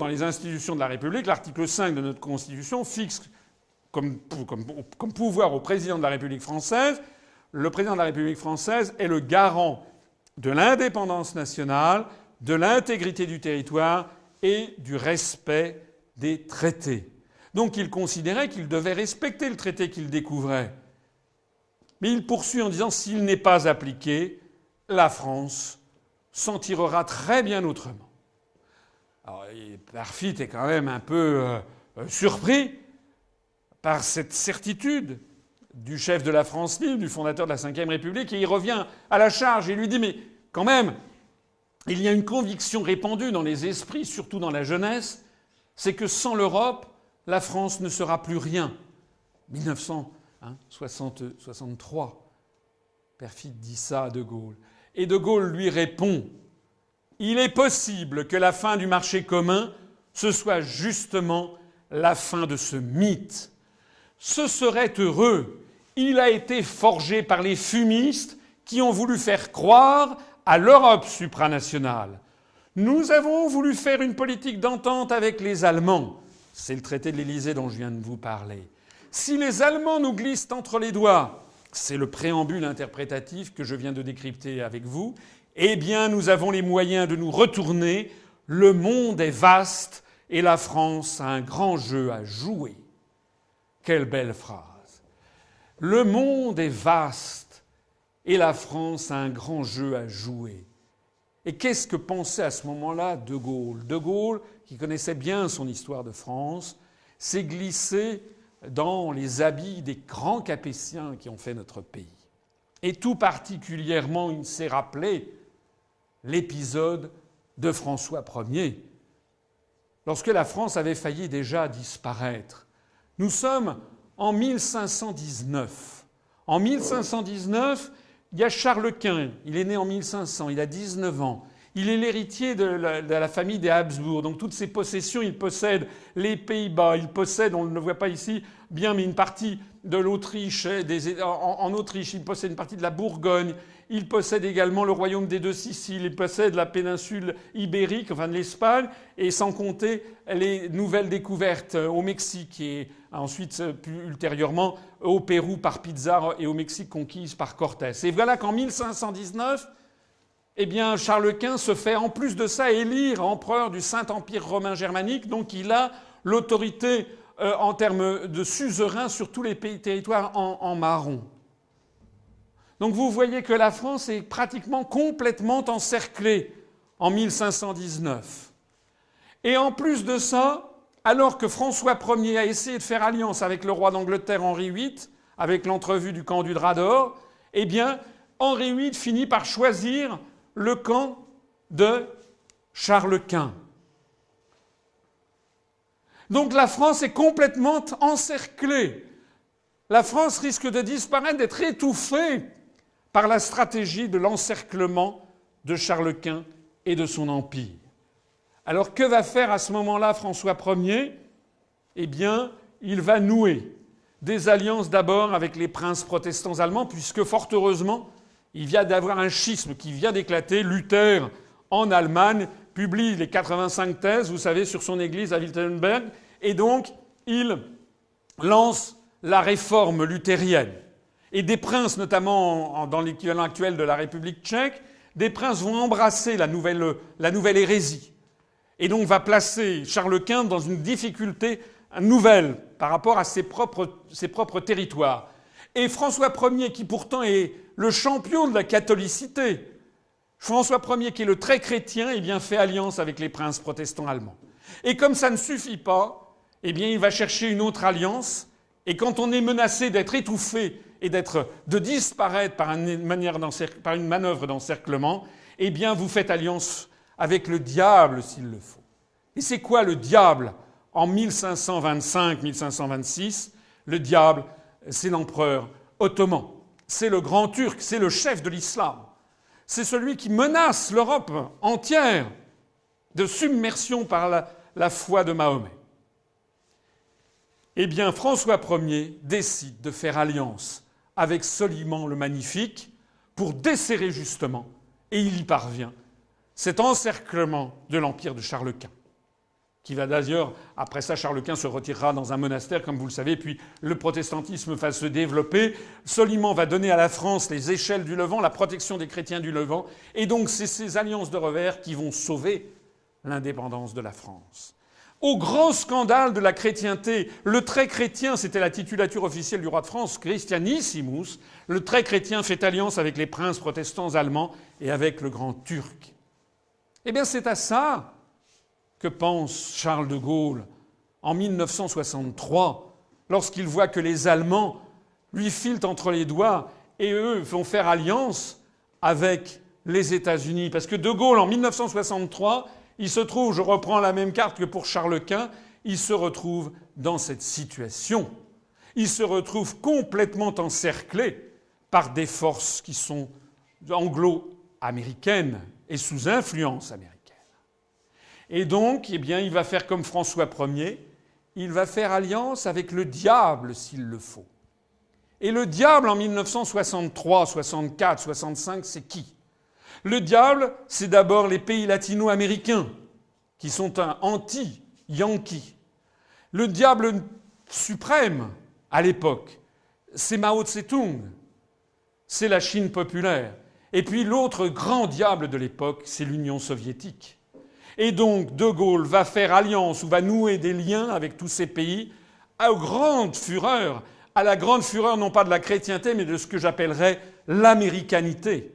dans les institutions de la République, l'article 5 de notre Constitution fixe comme pouvoir au président de la République française, le président de la République française est le garant de l'indépendance nationale, de l'intégrité du territoire et du respect des traités. Donc il considérait qu'il devait respecter le traité qu'il découvrait. Mais il poursuit en disant s'il n'est pas appliqué, la France s'en tirera très bien autrement. Alors Parfit est quand même un peu surpris par cette certitude du chef de la France libre, du fondateur de la Ve République, et il revient à la charge et lui dit mais quand même, il y a une conviction répandue dans les esprits, surtout dans la jeunesse, c'est que sans l'Europe, la France ne sera plus rien. 1963, Perfit dit ça à De Gaulle. Et De Gaulle lui répond « Il est possible que la fin du marché commun, ce soit justement la fin de ce mythe. Ce serait heureux. Il a été forgé par les fumistes qui ont voulu faire croire à l'Europe supranationale. Nous avons voulu faire une politique d'entente avec les Allemands. » C'est le traité de l'Élysée dont je viens de vous parler. Si les Allemands nous glissent entre les doigts, c'est le préambule interprétatif que je viens de décrypter avec vous, eh bien nous avons les moyens de nous retourner. Le monde est vaste et la France a un grand jeu à jouer. Quelle belle phrase. Le monde est vaste et la France a un grand jeu à jouer. Et qu'est-ce que pensait à ce moment-là De Gaulle ? De Gaulle, qui connaissait bien son histoire de France, s'est glissé dans les habits des grands Capétiens qui ont fait notre pays. Et tout particulièrement, il s'est rappelé l'épisode de François Ier, lorsque la France avait failli déjà disparaître. Nous sommes en 1519. En 1519, il y a Charles Quint. Il est né en 1500. Il a 19 ans. Il est l'héritier de la famille des Habsbourg. Donc toutes ses possessions, il possède les Pays-Bas. Il possède, on ne le voit pas ici bien, mais une partie de l'Autriche. En Autriche, il possède une partie de la Bourgogne. Il possède également le royaume des deux Siciles. Il possède la péninsule ibérique, enfin de l'Espagne, et sans compter les nouvelles découvertes au Mexique et ensuite, plus ultérieurement, au Pérou par Pizarro et au Mexique conquise par Cortés. Et voilà qu'en 1519, eh bien, Charles Quint se fait en plus de ça élire empereur du Saint-Empire romain germanique, donc il a l'autorité en termes de suzerain sur tous les territoires en marron. Donc vous voyez que la France est pratiquement complètement encerclée en 1519. Et en plus de ça, alors que François Ier a essayé de faire alliance avec le roi d'Angleterre Henri VIII, avec l'entrevue du camp du Drap d'Or, eh bien, Henri VIII finit par choisir le camp de Charles Quint. Donc la France est complètement encerclée. La France risque de disparaître, d'être étouffée par la stratégie de l'encerclement de Charles Quint et de son empire. Alors que va faire à ce moment-là François Ier ? Eh bien, il va nouer des alliances d'abord avec les princes protestants allemands, puisque fort heureusement, il vient d'avoir un schisme qui vient d'éclater. Luther, en Allemagne, publie les 85 thèses, vous savez, sur son église à Wittenberg, et donc il lance la réforme luthérienne. Et des princes, notamment dans l'équivalent actuel de la République tchèque, des princes vont embrasser la nouvelle hérésie. Et donc va placer Charles Quint dans une difficulté nouvelle par rapport à ses propres territoires. Et François Ier, qui pourtant est le champion de la catholicité, François Ier, qui est le très chrétien, eh bien, fait alliance avec les princes protestants allemands. Et comme ça ne suffit pas, eh bien, il va chercher une autre alliance. Et quand on est menacé d'être étouffé et de disparaître par une manœuvre d'encerclement, eh bien, vous faites alliance avec le diable s'il le faut. Et c'est quoi le diable en 1525-1526 ? Le diable, c'est l'empereur ottoman. C'est le grand turc, c'est le chef de l'islam. C'est celui qui menace l'Europe entière de submersion par la foi de Mahomet. Eh bien, François Ier décide de faire alliance avec Soliman le Magnifique pour desserrer justement, et il y parvient, cet encerclement de l'empire de Charles Quint. qui va d'ailleurs, après ça, Charles Quint se retirera dans un monastère, comme vous le savez, puis le protestantisme va se développer. Soliman va donner à la France les échelles du Levant, la protection des chrétiens du Levant, et donc c'est ces alliances de revers qui vont sauver l'indépendance de la France. Au grand scandale de la chrétienté, le trait chrétien, c'était la titulature officielle du roi de France, Christianissimus, le trait chrétien fait alliance avec les princes protestants allemands et avec le grand turc. Eh bien, c'est à ça que pense Charles de Gaulle en 1963, lorsqu'il voit que les Allemands lui filent entre les doigts et eux vont faire alliance avec les États-Unis. Parce que de Gaulle, en 1963, il se trouve, je reprends la même carte que pour Charles Quint, il se retrouve dans cette situation. Il se retrouve complètement encerclé par des forces qui sont anglo-américaines et sous influence américaine. Et donc, eh bien, il va faire comme François Ier, il va faire alliance avec le diable s'il le faut. Et le diable en 1963, 64, 65, c'est qui ? Le diable, c'est d'abord les pays latino-américains, qui sont un anti-yankee. Le diable suprême, à l'époque, c'est Mao Tse-tung, c'est la Chine populaire. Et puis l'autre grand diable de l'époque, c'est l'Union soviétique. Et donc, De Gaulle va faire alliance ou va nouer des liens avec tous ces pays à la grande fureur non pas de la chrétienté, mais de ce que j'appellerais l'américanité.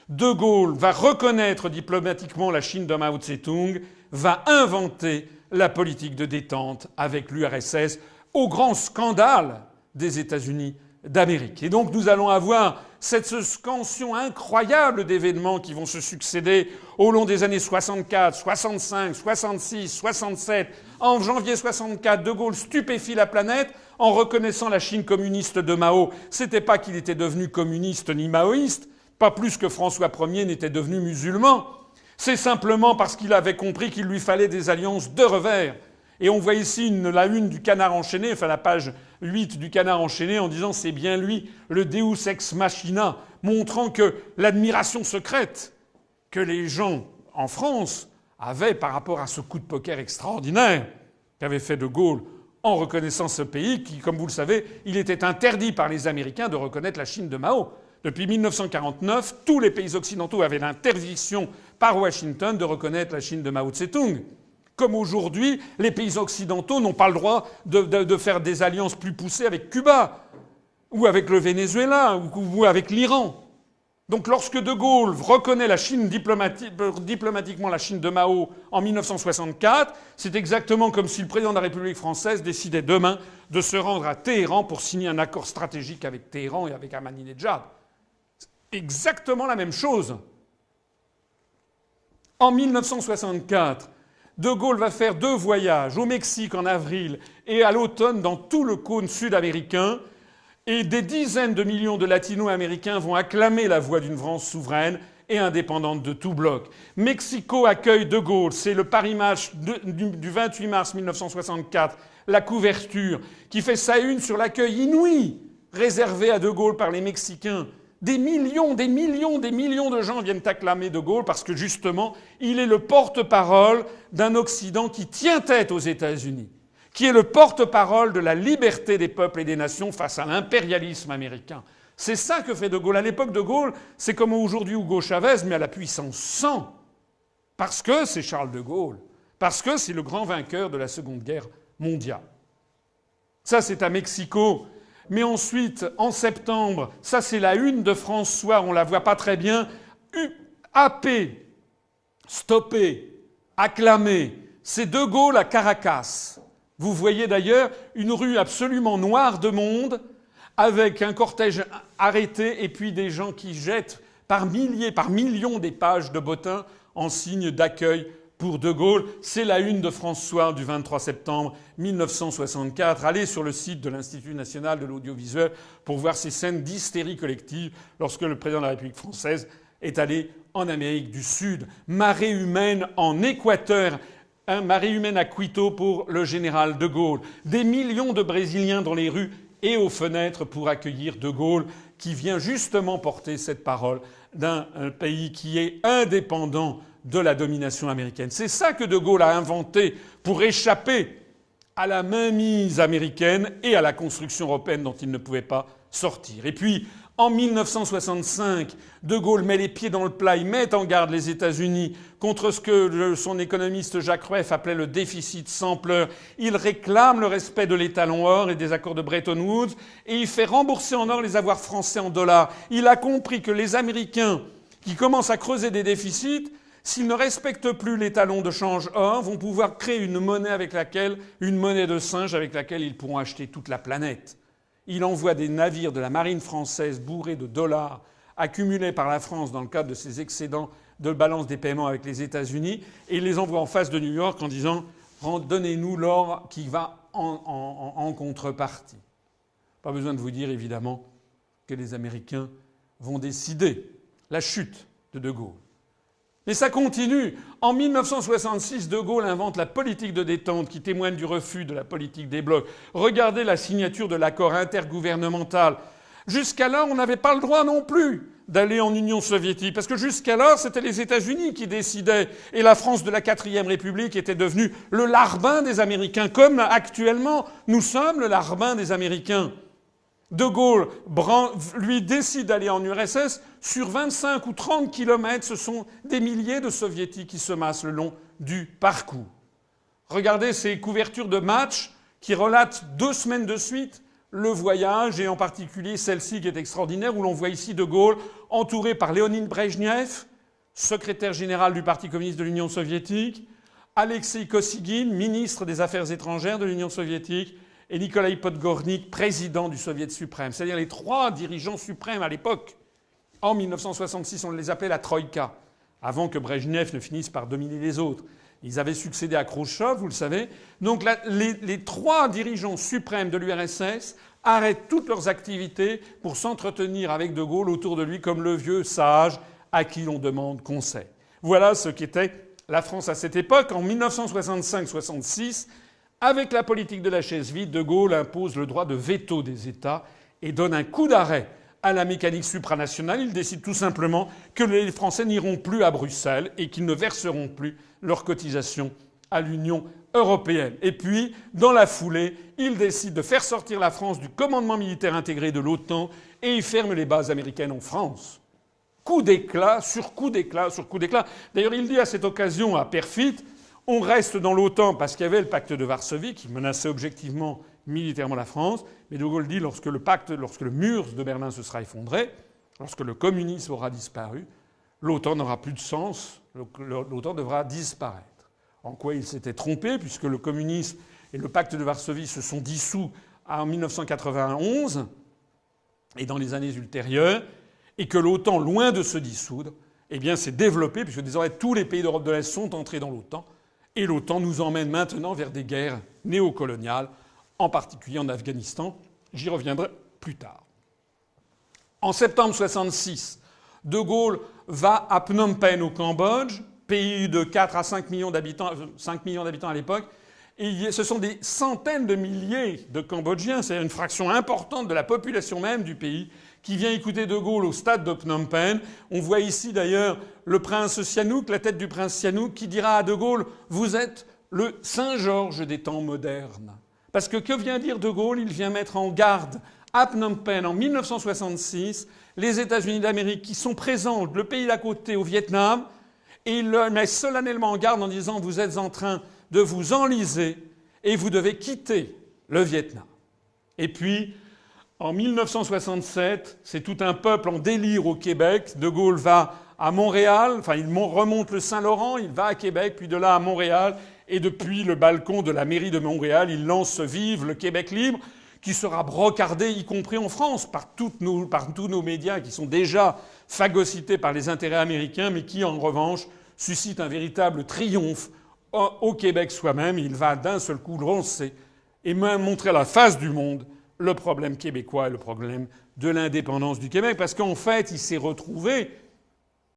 De Gaulle va reconnaître diplomatiquement la Chine de Mao Tse-tung, va inventer la politique de détente avec l'URSS, au grand scandale des États-Unis d'Amérique. Et donc nous allons avoir cette scansion incroyable d'événements qui vont se succéder au long des années 64, 65, 66, 67. En janvier 64, De Gaulle stupéfie la planète en reconnaissant la Chine communiste de Mao. C'était pas qu'il était devenu communiste ni maoïste, pas plus que François Ier n'était devenu musulman. C'est simplement parce qu'il avait compris qu'il lui fallait des alliances de revers. Et on voit ici la une du Canard enchaîné, enfin la page 8 du Canard enchaîné, en disant c'est bien lui, le Deus ex machina, montrant que l'admiration secrète que les gens en France avaient par rapport à ce coup de poker extraordinaire qu'avait fait De Gaulle en reconnaissant ce pays qui, comme vous le savez, il était interdit par les Américains de reconnaître la Chine de Mao. Depuis 1949, tous les pays occidentaux avaient l'interdiction par Washington de reconnaître la Chine de Mao Tse-tung. Comme aujourd'hui, les pays occidentaux n'ont pas le droit de faire des alliances plus poussées avec Cuba, ou avec le Venezuela, ou avec l'Iran. Donc lorsque De Gaulle reconnaît la Chine diplomatiquement la Chine de Mao en 1964, c'est exactement comme si le président de la République française décidait demain de se rendre à Téhéran pour signer un accord stratégique avec Téhéran et avec Ahmadinejad. C'est exactement la même chose. En 1964, De Gaulle va faire 2 voyages au Mexique en avril et à l'automne dans tout le cône sud-américain. Et des dizaines de millions de latino-américains vont acclamer la voix d'une France souveraine et indépendante de tout bloc. Mexico accueille De Gaulle. C'est le Paris Match du 28 mars 1964, la couverture, qui fait sa une sur l'accueil inouï réservé à De Gaulle par les Mexicains. Des millions de gens viennent acclamer De Gaulle parce que, justement, il est le porte-parole d'un Occident qui tient tête aux États-Unis, qui est le porte-parole de la liberté des peuples et des nations face à l'impérialisme américain. C'est ça que fait De Gaulle. À l'époque, De Gaulle, c'est comme aujourd'hui Hugo Chavez, mais à la puissance 100. Parce que c'est Charles de Gaulle. Parce que c'est le grand vainqueur de la Seconde Guerre mondiale. Ça, c'est à Mexico. Mais ensuite, en septembre, ça c'est la une de France Soir, on la voit pas très bien, happé, stoppé, acclamé, c'est De Gaulle à Caracas. Vous voyez d'ailleurs une rue absolument noire de monde, avec un cortège arrêté et puis des gens qui jettent par milliers, par millions des pages de bottins en signe d'accueil pour De Gaulle. C'est la une de France Soir du 23 septembre 1964. Allez sur le site de l'Institut national de l'audiovisuel pour voir ces scènes d'hystérie collective lorsque le président de la République française est allé en Amérique du Sud. Marée humaine en Équateur. Marée humaine à Quito pour le général De Gaulle. Des millions de Brésiliens dans les rues et aux fenêtres pour accueillir De Gaulle, qui vient justement porter cette parole d'un pays qui est indépendant de la domination américaine. C'est ça que De Gaulle a inventé pour échapper à la mainmise américaine et à la construction européenne dont il ne pouvait pas sortir. Et puis, en 1965, De Gaulle met les pieds dans le plat, il met en garde les États-Unis contre ce que son économiste Jacques Rueff appelait le déficit sans pleurs. Il réclame le respect de l'étalon or et des accords de Bretton Woods et il fait rembourser en or les avoirs français en dollars. Il a compris que les Américains qui commencent à creuser des déficits, s'ils ne respectent plus l'étalon de change or, vont pouvoir créer une monnaie de singe avec laquelle ils pourront acheter toute la planète. Il envoie des navires de la marine française bourrés de dollars accumulés par la France dans le cadre de ses excédents de balance des paiements avec les États-Unis et il les envoie en face de New York en disant « Donnez-nous l'or qui va en contrepartie ». Pas besoin de vous dire évidemment que les Américains vont décider la chute de De Gaulle. Mais ça continue. En 1966, De Gaulle invente la politique de détente qui témoigne du refus de la politique des blocs. Regardez la signature de l'accord intergouvernemental. Jusqu'alors, on n'avait pas le droit non plus d'aller en Union soviétique, parce que jusqu'alors, c'était les États-Unis qui décidaient, et la France de la 4e République était devenue le larbin des Américains, comme actuellement, nous sommes le larbin des Américains. De Gaulle lui décide d'aller en URSS. Sur 25 ou 30 kilomètres, ce sont des milliers de soviétiques qui se massent le long du parcours. Regardez ces couvertures de matchs qui relatent 2 semaines de suite le voyage, et en particulier celle-ci qui est extraordinaire, où l'on voit ici De Gaulle entouré par Léonid Brejnev, secrétaire général du Parti communiste de l'Union soviétique, Alexei Kosygin, ministre des Affaires étrangères de l'Union soviétique, et Nikolaï Podgornik, président du Soviet suprême. C'est-à-dire les 3 dirigeants suprêmes à l'époque. En 1966, on les appelait la Troïka, avant que Brejnev ne finisse par dominer les autres. Ils avaient succédé à Khrouchtchev, vous le savez. Donc les 3 dirigeants suprêmes de l'URSS arrêtent toutes leurs activités pour s'entretenir avec De Gaulle autour de lui comme le vieux sage à qui l'on demande conseil. Voilà ce qu'était la France à cette époque. En 1965-66, avec la politique de la chaise vide, De Gaulle impose le droit de veto des États et donne un coup d'arrêt à la mécanique supranationale. Il décide tout simplement que les Français n'iront plus à Bruxelles et qu'ils ne verseront plus leurs cotisations à l'Union européenne. Et puis, dans la foulée, il décide de faire sortir la France du commandement militaire intégré de l'OTAN et il ferme les bases américaines en France. Coup d'éclat sur coup d'éclat sur coup d'éclat. D'ailleurs, il dit à cette occasion à Perfit, on reste dans l'OTAN parce qu'il y avait le pacte de Varsovie qui menaçait objectivement militairement la France. Mais De Gaulle dit lorsque le mur de Berlin se sera effondré, lorsque le communisme aura disparu, l'OTAN n'aura plus de sens, l'OTAN devra disparaître. En quoi il s'était trompé, puisque le communisme et le pacte de Varsovie se sont dissous en 1991 et dans les années ultérieures, et que l'OTAN, loin de se dissoudre, eh bien, s'est développé, puisque désormais tous les pays d'Europe de l'Est sont entrés dans l'OTAN, et l'OTAN nous emmène maintenant vers des guerres néocoloniales, en particulier en Afghanistan. J'y reviendrai plus tard. En septembre 1966, De Gaulle va à Phnom Penh au Cambodge, pays de 4 à 5 millions d'habitants, 5 millions d'habitants à l'époque. Et ce sont des centaines de milliers de Cambodgiens, c'est une fraction importante de la population même du pays, qui vient écouter De Gaulle au stade de Phnom Penh. On voit ici d'ailleurs le prince Sihanouk, la tête du prince Sihanouk, qui dira à De Gaulle « Vous êtes le Saint-Georges des temps modernes ». Parce que vient dire De Gaulle? Il vient mettre en garde à Phnom Penh en 1966 les États-Unis d'Amérique qui sont présents, le pays d'à côté au Vietnam, et il le met solennellement en garde en disant « Vous êtes en train de vous enliser et vous devez quitter le Vietnam ». Et puis, en 1967, c'est tout un peuple en délire au Québec. De Gaulle va à Montréal, enfin il remonte le Saint-Laurent, il va à Québec, puis de là à Montréal, et depuis le balcon de la mairie de Montréal, il lance Vive le Québec libre, qui sera brocardé, y compris en France, par tous nos médias qui sont déjà phagocytés par les intérêts américains, mais qui, en revanche, suscitent un véritable triomphe au Québec soi-même. Il va d'un seul coup lancer et même montrer à la face du monde le problème québécois et le problème de l'indépendance du Québec. Parce qu'en fait, il s'est retrouvé